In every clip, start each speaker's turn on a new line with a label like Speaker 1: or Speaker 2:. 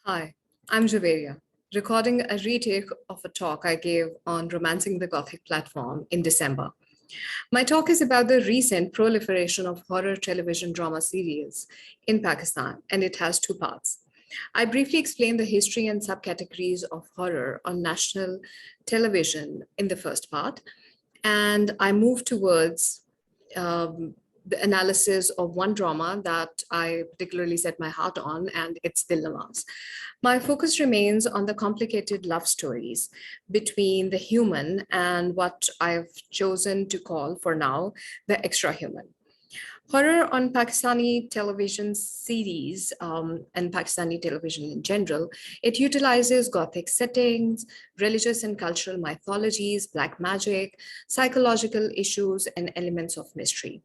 Speaker 1: Hi, I'm Javaria, recording a retake of a talk I gave on Romancing the Gothic platform in December. My talk is about the recent proliferation of horror television drama serials in Pakistan, and it has two parts. I briefly explain the history and subcategories of horror on national television in the first part, and I move towards um, the analysis of one drama that I particularly set my heart on, and it's Dil Nawaz. My focus remains on the complicated love stories between the human and what I've chosen to call for now the extra-human. Horror on Pakistani television series and Pakistani television in general, it utilizes Gothic settings, religious and cultural mythologies, black magic, psychological issues, and elements of mystery.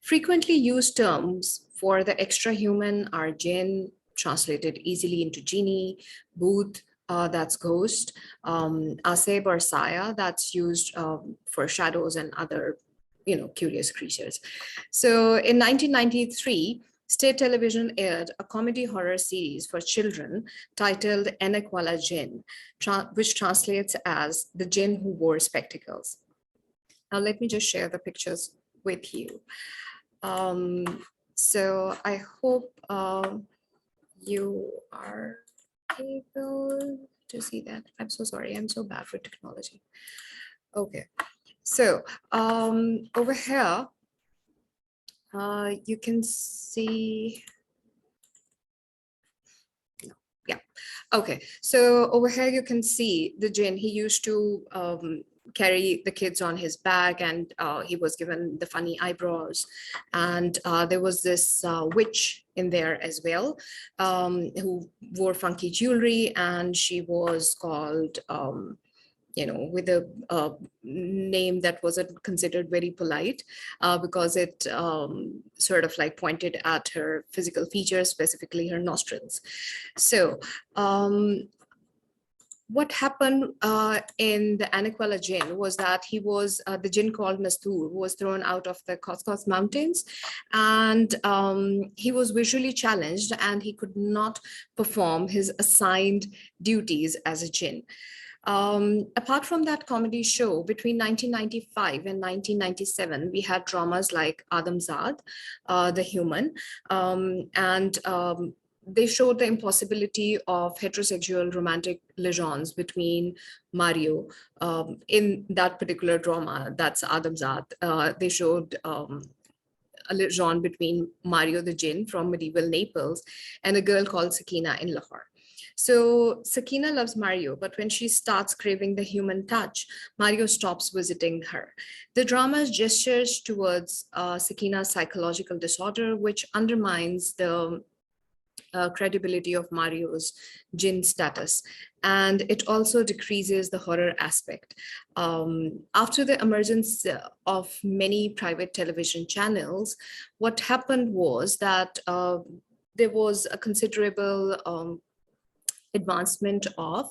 Speaker 1: Frequently used terms for the extra-human are jinn, translated easily into genie, booth, that's ghost, aseb or saya, that's used for shadows and other curious creatures. So in 1993, state television aired a comedy horror series for children titled Enek Wala Jinn, which translates as The Jinn Who Wore Spectacles. Now let me just share the pictures with you. So I hope you are able to see that. I'm so sorry, I'm so bad for technology. Okay, so over here, you can see, yeah, okay. So over here you can see the jinn. He used to carry the kids on his back, and he was given the funny eyebrows. And there was this witch in there as well, who wore funky jewelry, and she was called with a name that wasn't considered very polite because it sort of like pointed at her physical features, specifically her nostrils. So what happened in the Anaquela Jinn was that he was, the Jinn called Nastur, was thrown out of the Couscous Mountains, and he was visually challenged and he could not perform his assigned duties as a Jinn. Apart from that comedy show, between 1995 and 1997, we had dramas like Adam Zad, The Human, and they showed the impossibility of heterosexual romantic liaisons between Mario. In that particular drama, that's Adam Zad, they showed a liaison between Mario the Jinn from medieval Naples and a girl called Sakina in Lahore. So Sakina loves Mario, but when she starts craving the human touch, Mario stops visiting her. The drama gestures towards Sakina's psychological disorder, which undermines the credibility of Mario's Jinn status. And it also decreases the horror aspect. After the emergence of many private television channels, what happened was that there was a considerable advancement of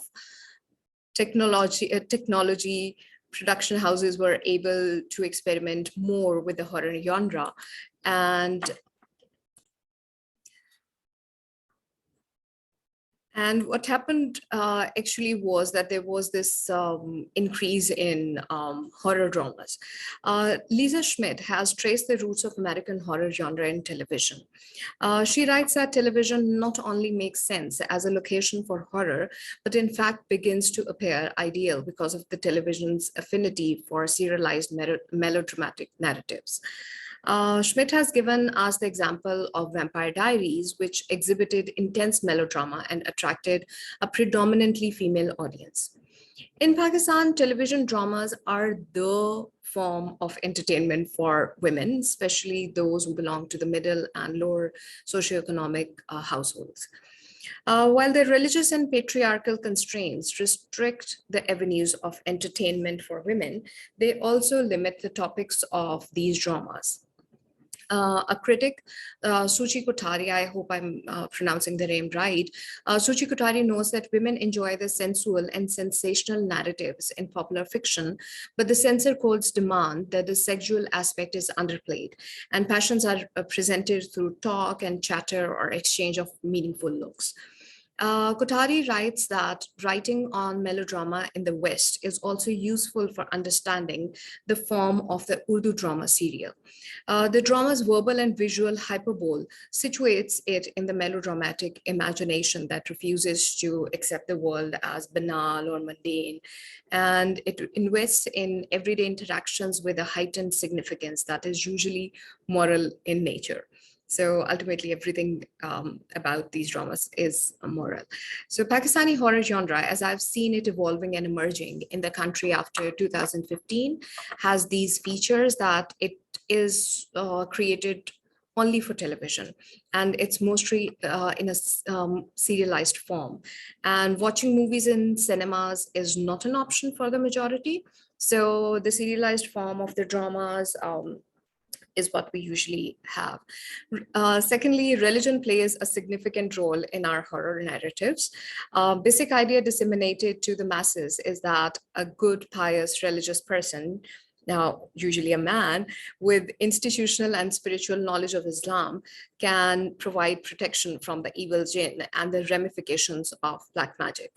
Speaker 1: technology. Production houses were able to experiment more with the horror genre, and what happened actually was that there was this increase in horror dramas. Lisa Schmidt has traced the roots of American horror genre in television. She writes that television not only makes sense as a location for horror, but in fact begins to appear ideal because of the television's affinity for serialized melodramatic narratives. Schmidt has given us the example of Vampire Diaries, which exhibited intense melodrama and attracted a predominantly female audience. In Pakistan, television dramas are the form of entertainment for women, especially those who belong to the middle and lower socioeconomic households. While the religious and patriarchal constraints restrict the avenues of entertainment for women, they also limit the topics of these dramas. A critic, Suchi Kothari, I hope I'm pronouncing the name right. Suchi Kothari knows that women enjoy the sensual and sensational narratives in popular fiction, but the censor codes demand that the sexual aspect is underplayed and passions are presented through talk and chatter or exchange of meaningful looks. Kothari writes that writing on melodrama in the West is also useful for understanding the form of the Urdu drama serial. The drama's verbal and visual hyperbole situates it in the melodramatic imagination that refuses to accept the world as banal or mundane, and it invests in everyday interactions with a heightened significance that is usually moral in nature. So ultimately, everything about these dramas is moral. So Pakistani horror genre, as I've seen it evolving and emerging in the country after 2015, has these features that it is created only for television, and it's mostly in a serialized form. And watching movies in cinemas is not an option for the majority. So the serialized form of the dramas is what we usually have. Secondly, religion plays a significant role in our horror narratives. Basic idea disseminated to the masses is that a good, pious, religious person, now usually a man, with institutional and spiritual knowledge of Islam can provide protection from the evil jinn and the ramifications of black magic.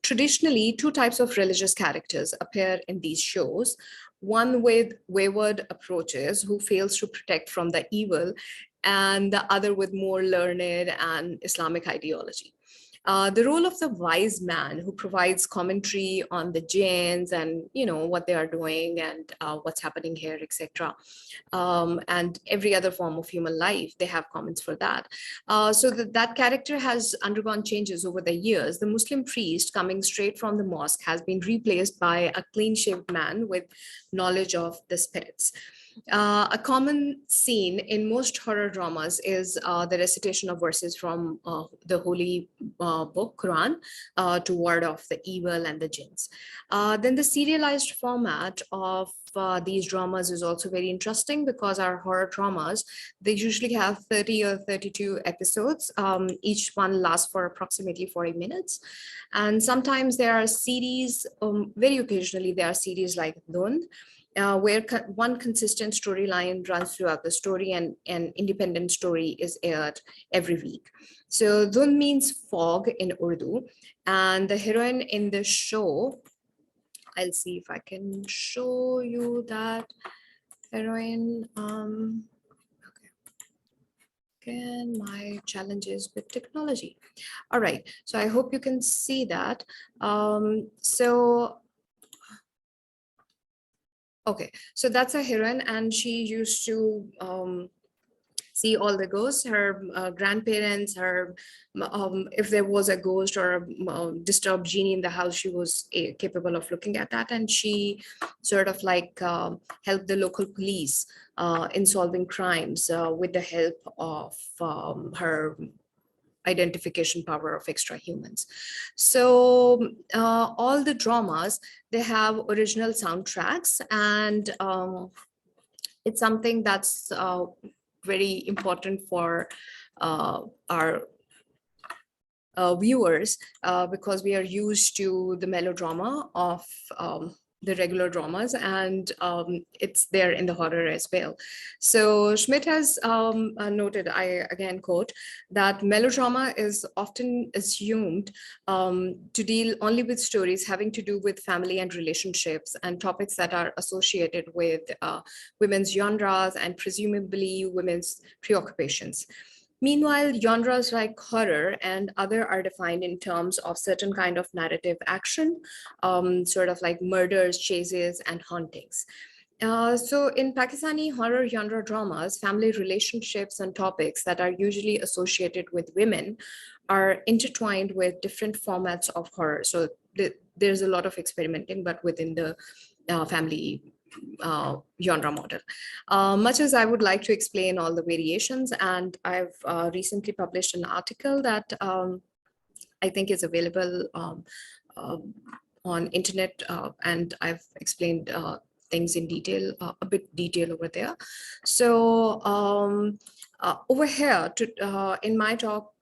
Speaker 1: Traditionally, two types of religious characters appear in these shows: one with wayward approaches who fails to protect from the evil, and the other with more learned and Islamic ideology. The role of the wise man who provides commentary on the jinns and what they are doing and what's happening here, etc. And every other form of human life, they have comments for that. So that character has undergone changes over the years. The Muslim priest coming straight from the mosque has been replaced by a clean-shaved man with knowledge of the spirits. A common scene in most horror dramas is the recitation of verses from the holy book, Quran, to ward off the evil and the jinns. Then the serialized format of these dramas is also very interesting because our horror dramas, they usually have 30 or 32 episodes. Each one lasts for approximately 40 minutes. And sometimes there are series, very occasionally there are series like Dhund, where one consistent storyline runs throughout the story and an independent story is aired every week. So Dhund means fog in Urdu, and the heroine in the show, I'll see if I can show you that heroine. Okay. Again, my challenges with technology. All right, so I hope you can see that. Okay, so that's a heroine, and she used to see all the ghosts, her grandparents, her, if there was a ghost or a disturbed genie in the house, she was capable of looking at that. And she sort of like helped the local police in solving crimes with the help of her identification power of extra humans. So all the dramas, they have original soundtracks, and it's something that's very important for our viewers because we are used to the melodrama of the regular dramas, and it's there in the horror as well. So Schmidt has noted, I again quote, that melodrama is often assumed to deal only with stories having to do with family and relationships and topics that are associated with women's genres and presumably women's preoccupations. Meanwhile, genres like horror and other are defined in terms of certain kind of narrative action, sort of like murders, chases, and hauntings. So in Pakistani horror genre dramas, family relationships and topics that are usually associated with women are intertwined with different formats of horror. So there's a lot of experimenting, but within the family genre model. Much as I would like to explain all the variations, and I've recently published an article that I think is available on internet, and I've explained things in detail, a bit detail over there. So over here, in my talk,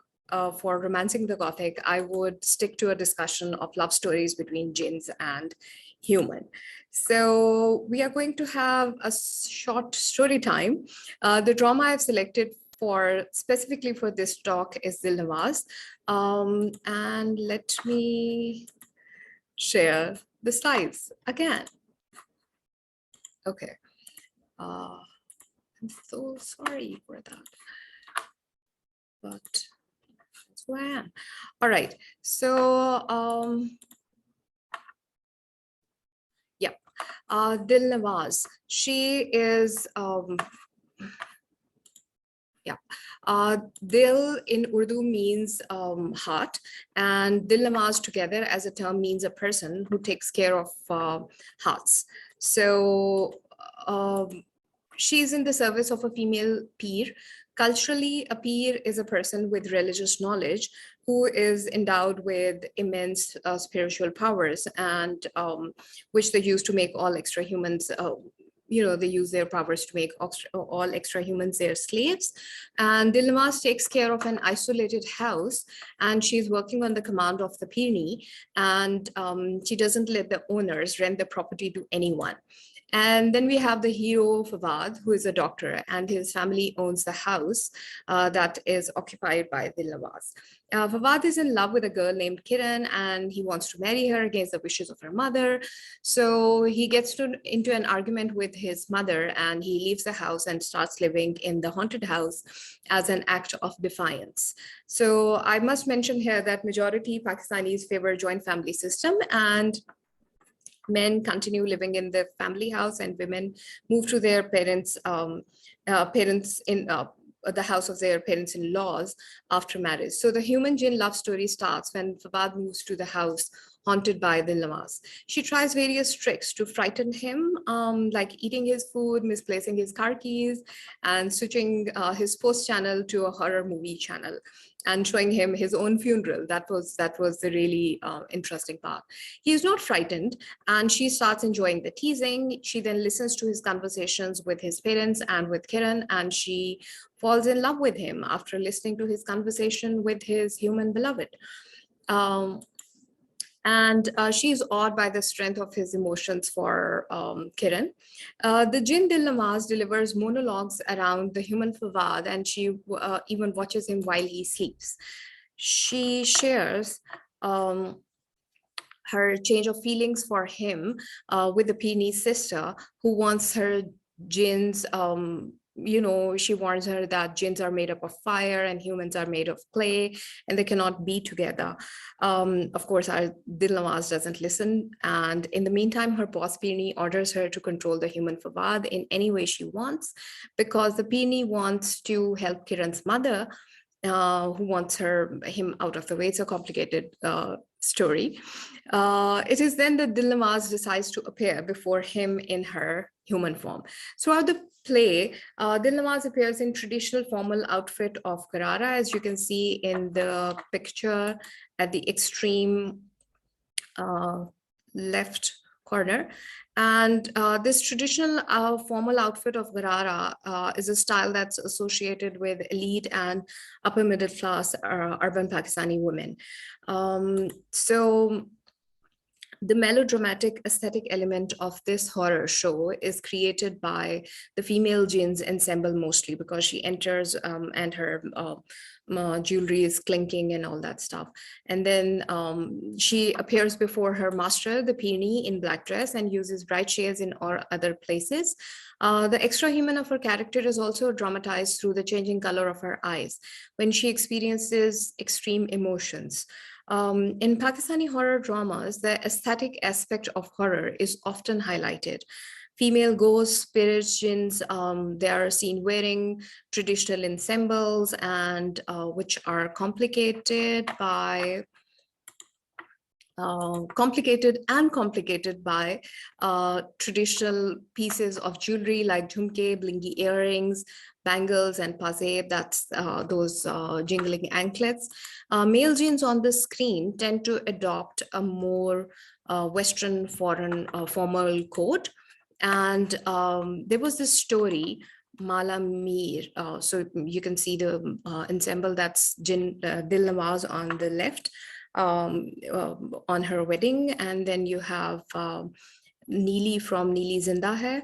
Speaker 1: for Romancing the Gothic, I would stick to a discussion of love stories between jinns and human. So we are going to have a short story time. The drama I've selected for specifically for this talk is Dil Nawaz. And let me share the slides again. Okay. I'm so sorry for that, but that's who I am. All right. So, yeah, Dil Nawaz. She is, Dil in Urdu means heart, and Dil Nawaz together as a term means a person who takes care of hearts. So, she's in the service of a female peer. Culturally, a peer is a person with religious knowledge who is endowed with immense spiritual powers, and which they use to make all extra humans, they use their powers to make all extra humans their slaves. And Dil Nawaz takes care of an isolated house, and she's working on the command of the Pirni, and she doesn't let the owners rent the property to anyone. And then we have the hero Fawad, who is a doctor, and his family owns the house that is occupied by Dil Nawaz. Fawad is in love with a girl named Kiran, and he wants to marry her against the wishes of her mother. So he gets into an argument with his mother, and he leaves the house and starts living in the haunted house as an act of defiance. So I must mention here that majority Pakistanis favor joint family system, and men continue living in the family house, and women move to their parents in the house of their parents-in-laws after marriage. So the Human-Jinn love story starts when Fawad moves to the house haunted by Dil Nawaz. She tries various tricks to frighten him, like eating his food, misplacing his car keys, and switching his post channel to a horror movie channel, and showing him his own funeral. That was the really interesting part. He is not frightened, and she starts enjoying the teasing. She then listens to his conversations with his parents and with Kiran, and she falls in love with him after listening to his conversation with his human beloved. And she's awed by the strength of his emotions for Kiran. The Jinn Dil Nawaz delivers monologues around the human Fawad, and she even watches him while he sleeps. She shares her change of feelings for him with the Pini sister, who wants her jinns. She warns her that jinns are made up of fire and humans are made of clay, and they cannot be together. Of course, our Dil Nawaz doesn't listen, and in the meantime, her boss Pini orders her to control the human Fawad in any way she wants, because the Pini wants to help Kiran's mother, who wants him out of the way. It's a complicated story. It is then that Dil Nawaz decides to appear before him in her human form. Throughout the play, Dil Nawaz appears in traditional formal outfit of Garara, as you can see in the picture at the extreme left corner. And this traditional formal outfit of Garara is a style that's associated with elite and upper middle class urban Pakistani women. So the melodramatic aesthetic element of this horror show is created by the female jinns ensemble mostly, because she enters and her jewelry is clinking and all that stuff. And then she appears before her master, the Pini, in black dress, and uses bright shades in all other places. The extra human of her character is also dramatized through the changing color of her eyes when she experiences extreme emotions. In Pakistani horror dramas, the aesthetic aspect of horror is often highlighted. Female ghosts, spirits, jinns, they are seen wearing traditional ensembles, and which are complicated by traditional pieces of jewelry like jhumke, blingy earrings, bangles, and paseb, that's those jingling anklets. Male jinns on the screen tend to adopt a more Western foreign formal coat. And there was this story, Mala Mir. So you can see the ensemble, that's Dil Nawaz on the left, on her wedding. And then you have Neeli from Neeli Zinda Hai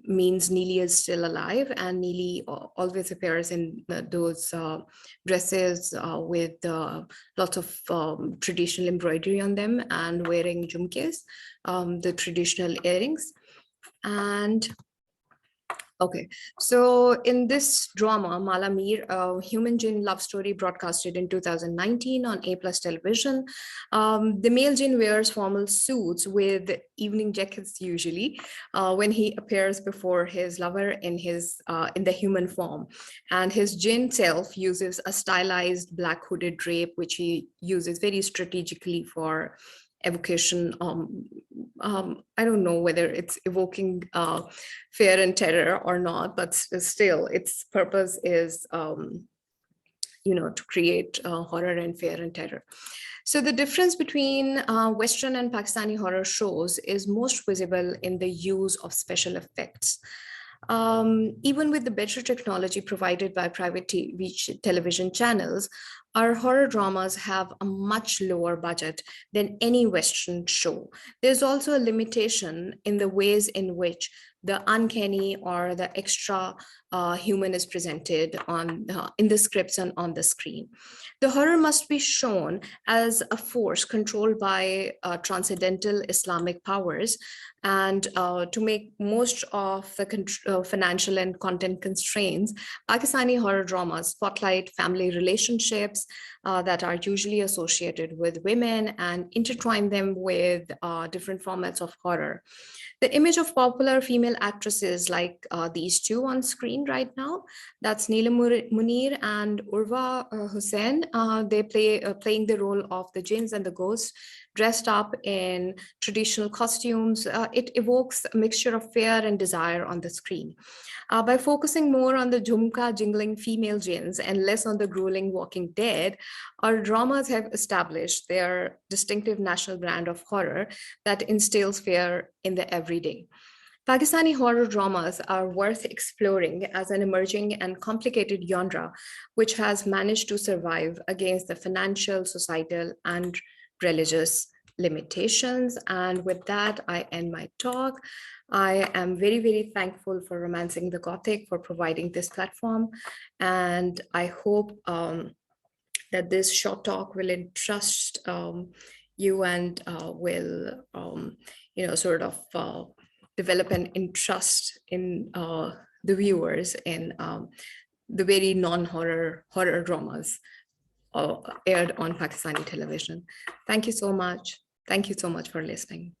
Speaker 1: means Neeli is still alive, and Neeli always appears in those dresses with lots of traditional embroidery on them and wearing jhumkes, the traditional earrings. And okay, so in this drama, Mala Mir, a human-jinn love story broadcasted in 2019 on A+ television, the male jinn wears formal suits with evening jackets usually when he appears before his lover in the human form, and his jinn self uses a stylized black hooded drape, which he uses very strategically for evocation. I don't know whether it's evoking fear and terror or not, but still its purpose is to create horror and fear and terror. So the difference between Western and Pakistani horror shows is most visible in the use of special effects. Even with the better technology provided by private television channels, our horror dramas have a much lower budget than any Western show. There's also a limitation in the ways in which the uncanny or the extra human is presented in the scripts and on the screen. The horror must be shown as a force controlled by transcendental Islamic powers, and to make most of the financial and content constraints, Pakistani horror dramas spotlight family relationships that are usually associated with women and intertwine them with different formats of horror. The image of popular female actresses like these two on screen right now, that's Neela Munir and Urva Hussain. They playing the role of the jinns and the ghosts, dressed up in traditional costumes. It evokes a mixture of fear and desire on the screen. By focusing more on the jhumka jingling female jinns and less on the grueling walking dead, our dramas have established their distinctive national brand of horror that instills fear in the everyday. Pakistani horror dramas are worth exploring as an emerging and complicated genre, which has managed to survive against the financial, societal, and religious limitations. And with that, I end my talk. I am very, very thankful for Romancing the Gothic for providing this platform. And I hope that this short talk will entrust you and will, sort of develop an interest in the viewers in the very non-horror horror dramas aired on Pakistani television. Thank you so much. Thank you so much for listening.